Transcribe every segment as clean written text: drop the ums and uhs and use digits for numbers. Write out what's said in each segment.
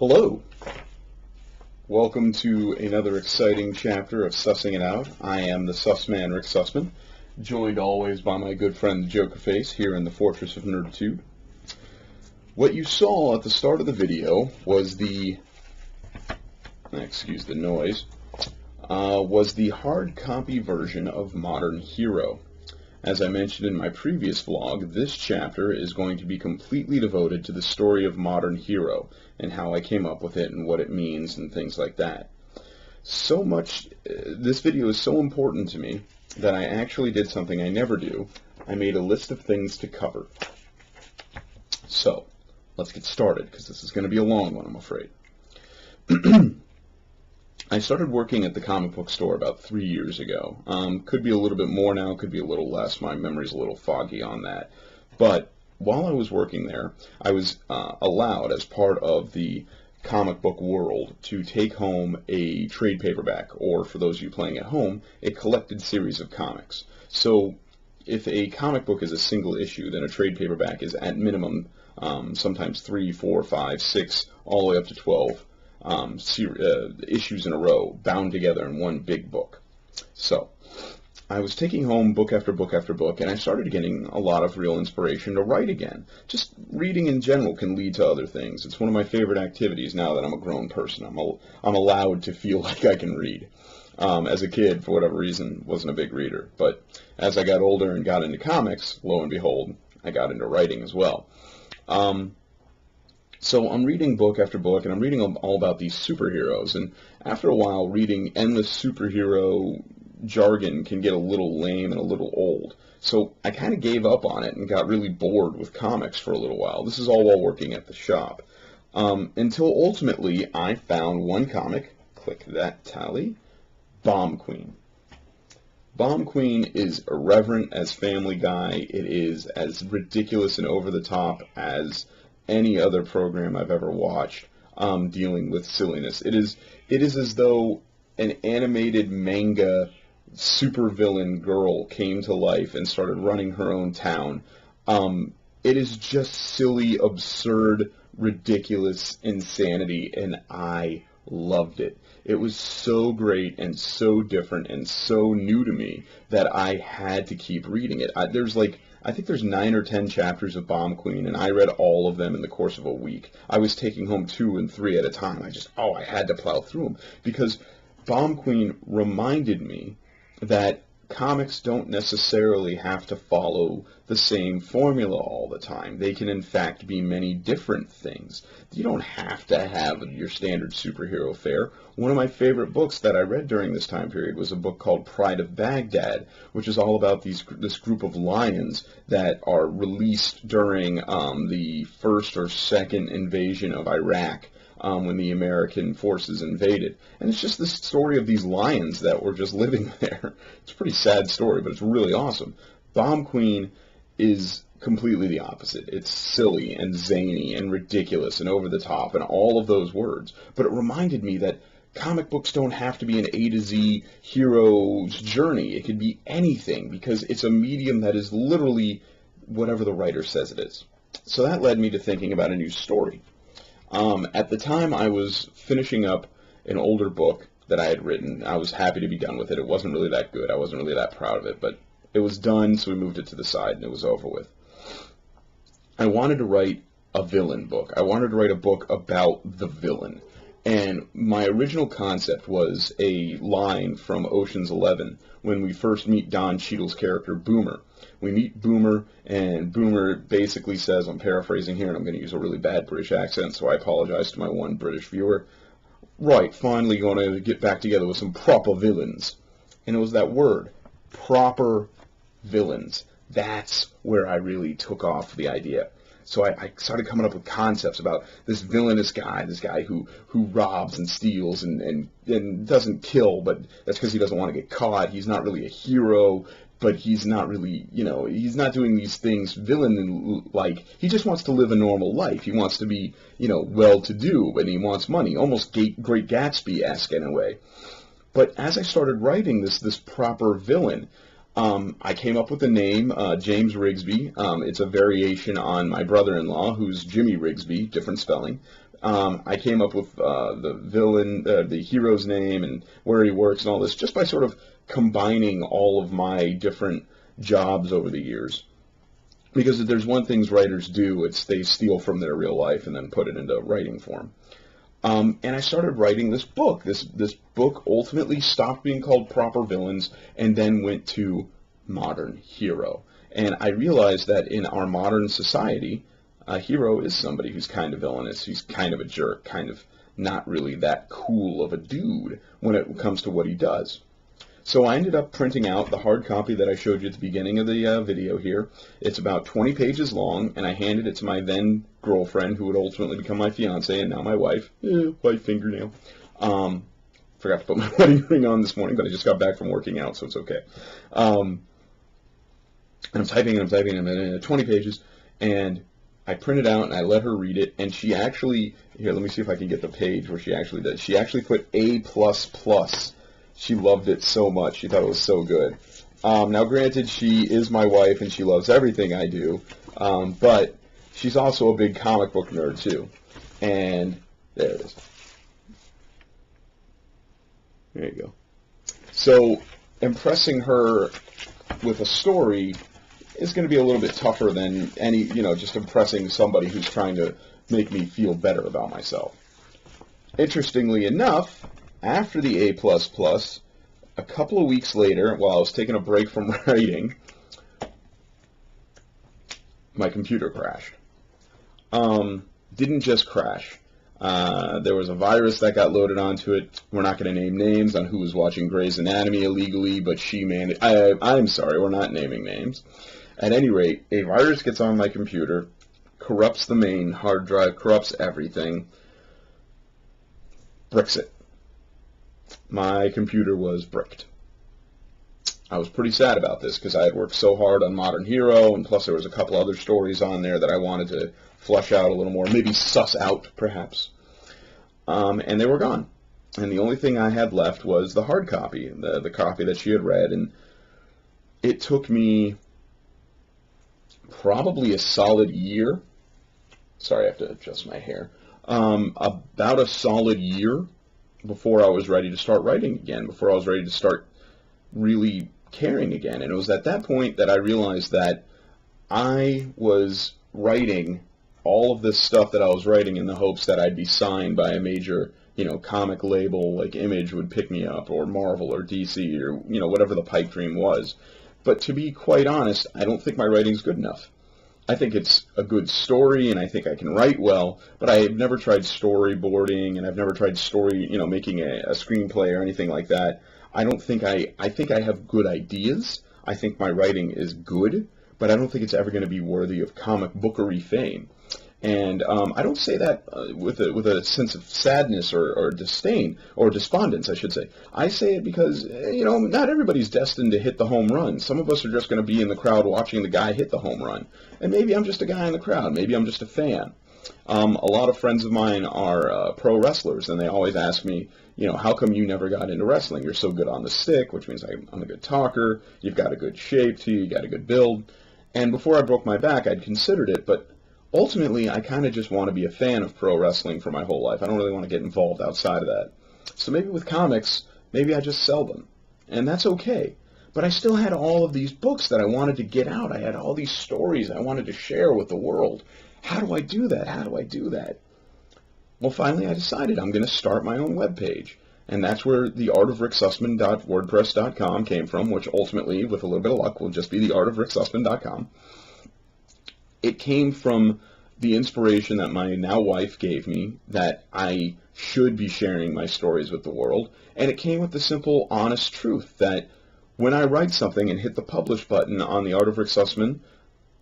Hello. Welcome to another exciting chapter of Sussing It Out. I am the Sussman, Rick Sussman, joined always by my good friend Jokerface here in the Fortress of Nerditude. What you saw at the start of the video was excuse the noise, was the hard copy version of Modern Hero. As I mentioned in my previous vlog, this chapter is going to be completely devoted to the story of Modern Hero and how I came up with it and what it means and things like that. This video is so important to me that I actually did something I never do. I made a list of things to cover. So, let's get started, because this is going to be a long one, I'm afraid. I started working at the comic book store about 3 years ago. Could be a little bit more now, could be a little less. My memory's a little foggy on that. But while I was working there, I was allowed, as part of the comic book world, to take home a trade paperback, or for those of you playing at home, a collected series of comics. So if a comic book is a single issue, then a trade paperback is at minimum sometimes 3, 4, 5, 6, all the way up to 12. Issues in a row, bound together in one big book. So, I was taking home book after book after book, and I started getting a lot of real inspiration to write again. Just reading in general can lead to other things. It's one of my favorite activities now that I'm a grown person. I'm allowed to feel like I can read. As a kid, for whatever reason, wasn't a big reader. But as I got older and got into comics, lo and behold, I got into writing as well. So I'm reading book after book, and I'm reading all about these superheroes, and after a while, reading endless superhero jargon can get a little lame and a little old. So I kind of gave up on it and got really bored with comics for a little while. This is all while working at the shop. Until ultimately, I found one comic, click that tally, Bomb Queen. Bomb Queen is irreverent as Family Guy. It is as ridiculous and over the top as any other program I've ever watched dealing with silliness. It is as though an animated manga supervillain girl came to life and started running her own town. It is just silly, absurd, ridiculous insanity, and I loved it. It was so great and so different and so new to me that I had to keep reading it. I think there's 9 or 10 chapters of Bomb Queen, and I read all of them in the course of a week. I was taking home 2 and 3 at a time. I had to plow through them, because Bomb Queen reminded me that comics don't necessarily have to follow the same formula all the time. They can, in fact, be many different things. You don't have to have your standard superhero fare. One of my favorite books that I read during this time period was a book called Pride of Baghdad, which is all about this group of lions that are released during the first or second invasion of Iraq. When the American forces invaded. And it's just this story of these lions that were just living there. It's a pretty sad story, but it's really awesome. Bomb Queen is completely the opposite. It's silly and zany and ridiculous and over the top and all of those words. But it reminded me that comic books don't have to be an A to Z hero's journey. It could be anything, because it's a medium that is literally whatever the writer says it is. So that led me to thinking about a new story. At the time, I was finishing up an older book that I had written. I was happy to be done with it. It wasn't really that good. I wasn't really that proud of it, but it was done, so we moved it to the side, and it was over with. I wanted to write a villain book. I wanted to write a book about the villain. And my original concept was a line from Ocean's 11 when we first meet Don Cheadle's character, Boomer. We meet Boomer, and Boomer basically says, I'm paraphrasing here, and I'm going to use a really bad British accent, so I apologize to my one British viewer. Right, finally going to get back together with some proper villains. And it was that word, proper villains. That's where I really took off the idea. So I started coming up with concepts about this villainous guy, this guy who robs and steals and doesn't kill, but that's because he doesn't want to get caught. He's not really a hero, but he's not really, he's not doing these things villain-like. He just wants to live a normal life. He wants to be, well-to-do, and he wants money, almost Great Gatsby-esque in a way. But as I started writing this proper villain, I came up with the name James Rigsby. It's a variation on my brother-in-law, who's Jimmy Rigsby, different spelling. I came up with the villain, the hero's name, and where he works and all this, just by sort of combining all of my different jobs over the years. Because if there's one thing writers do, it's they steal from their real life and then put it into writing form. And I started writing this book. This book ultimately stopped being called Proper Villains and then went to Modern Hero. And I realized that in our modern society, a hero is somebody who's kind of villainous, who's kind of a jerk, kind of not really that cool of a dude when it comes to what he does. So I ended up printing out the hard copy that I showed you at the beginning of the video here. It's about 20 pages long, and I handed it to my then girlfriend, who would ultimately become my fiance and now my wife. White fingernail. Forgot to put my wedding ring on this morning, but I just got back from working out, so it's okay. And I'm typing, and 20 pages, and I printed out and I let her read it, and she actually, here, let me see if I can get the page where she actually did. She actually put A++. She loved it so much. She thought it was so good. Now, granted, she is my wife and she loves everything I do, but she's also a big comic book nerd, too. And there it is. There you go. So, impressing her with a story is going to be a little bit tougher than any, just impressing somebody who's trying to make me feel better about myself. Interestingly enough, after the A++, a couple of weeks later, while I was taking a break from writing, my computer crashed. Didn't just crash. There was a virus that got loaded onto it. We're not going to name names on who was watching Grey's Anatomy illegally, but she managed. I'm sorry, we're not naming names. At any rate, a virus gets on my computer, corrupts the main hard drive, corrupts everything, bricks it. My computer was bricked. I was pretty sad about this because I had worked so hard on Modern Hero, and plus there was a couple other stories on there that I wanted to flesh out a little more, maybe suss out, perhaps. And they were gone. And the only thing I had left was the hard copy, the copy that she had read, and it took me probably a solid year. Sorry, I have to adjust my hair. About a solid year before I was ready to start writing again, before I was ready to start really caring again. And it was at that point that I realized that I was writing all of this stuff that I was writing in the hopes that I'd be signed by a major, comic label like Image would pick me up, or Marvel or DC, or, whatever the pipe dream was. But to be quite honest, I don't think my writing's good enough. I think it's a good story, and I think I can write well, but I have never tried storyboarding, and I've never tried making a screenplay or anything like that. I think I have good ideas. I think my writing is good, but I don't think it's ever going to be worthy of comic bookery fame. And I don't say that with a sense of sadness or disdain, or despondence, I should say. I say it because, not everybody's destined to hit the home run. Some of us are just going to be in the crowd watching the guy hit the home run. And maybe I'm just a guy in the crowd. Maybe I'm just a fan. A lot of friends of mine are pro wrestlers, and they always ask me, how come you never got into wrestling? You're so good on the stick, which means I'm a good talker. You've got a good shape to you. You got a good build. And before I broke my back, I'd considered it, but ultimately, I kind of just want to be a fan of pro wrestling for my whole life. I don't really want to get involved outside of that. So maybe with comics, maybe I just sell them. And that's okay. But I still had all of these books that I wanted to get out. I had all these stories I wanted to share with the world. How do I do that? How do I do that? Well, finally I decided I'm going to start my own webpage. And that's where theartofricksussman.wordpress.com came from, which ultimately, with a little bit of luck, will just be theartofricksussman.com. It came from the inspiration that my now wife gave me, that I should be sharing my stories with the world, and it came with the simple, honest truth that when I write something and hit the publish button on The Art of Rick Sussman,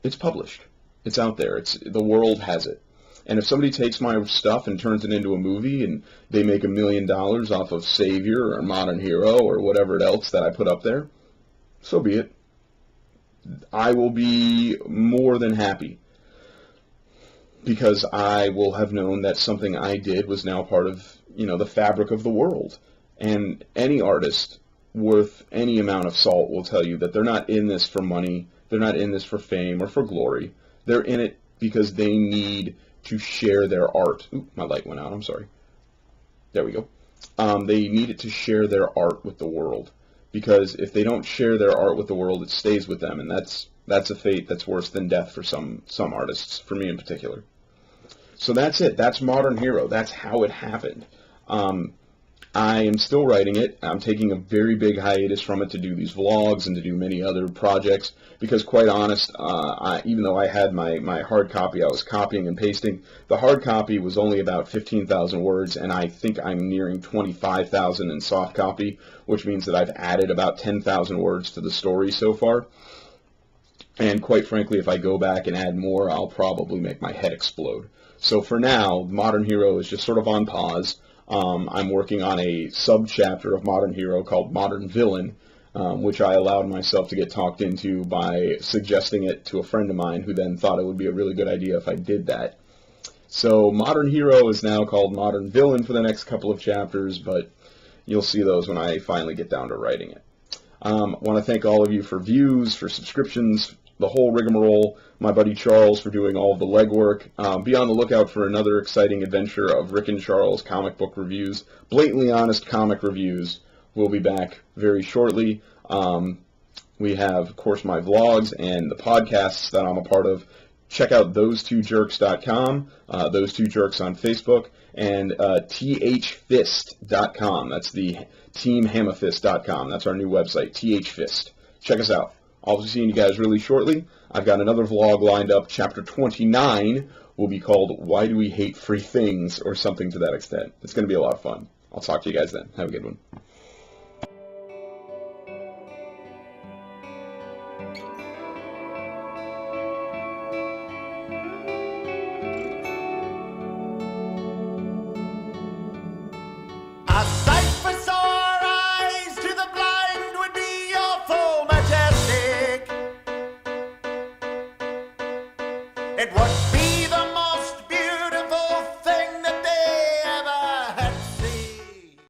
it's published. It's out there. The world has it. And if somebody takes my stuff and turns it into a movie and they make $1 million off of Savior or Modern Hero or whatever else that I put up there, so be it. I will be more than happy, because I will have known that something I did was now part of, the fabric of the world. And any artist worth any amount of salt will tell you that they're not in this for money, they're not in this for fame or for glory. They're in it because they need to share their art. Ooh, my light went out. I'm sorry. There we go. They need it to share their art with the world, because if they don't share their art with the world, it stays with them, and that's a fate that's worse than death for some artists, for me in particular. So that's it. That's Modern Hero. That's how it happened. I am still writing it. I'm taking a very big hiatus from it to do these vlogs and to do many other projects, because quite honest, even though I had my hard copy, I was copying and pasting. The hard copy was only about 15,000 words, and I think I'm nearing 25,000 in soft copy, which means that I've added about 10,000 words to the story so far. And quite frankly, if I go back and add more, I'll probably make my head explode. So for now, Modern Hero is just sort of on pause. I'm working on a sub-chapter of Modern Hero called Modern Villain, which I allowed myself to get talked into by suggesting it to a friend of mine, who then thought it would be a really good idea if I did that. So Modern Hero is now called Modern Villain for the next couple of chapters, but you'll see those when I finally get down to writing it. I want to thank all of you for views, for subscriptions, the whole rigmarole, my buddy Charles for doing all of the legwork. Be on the lookout for another exciting adventure of Rick and Charles comic book reviews, blatantly honest comic reviews. We'll be back very shortly. We have, of course, my vlogs and the podcasts that I'm a part of. Check out those2jerks.com, Those Two Jerks on Facebook, and thfist.com. That's the teamhammerfist.com. That's our new website, thfist. Check us out. I'll be seeing you guys really shortly. I've got another vlog lined up. Chapter 29 will be called Why Do We Hate Free Things, or something to that extent. It's going to be a lot of fun. I'll talk to you guys then. Have a good one.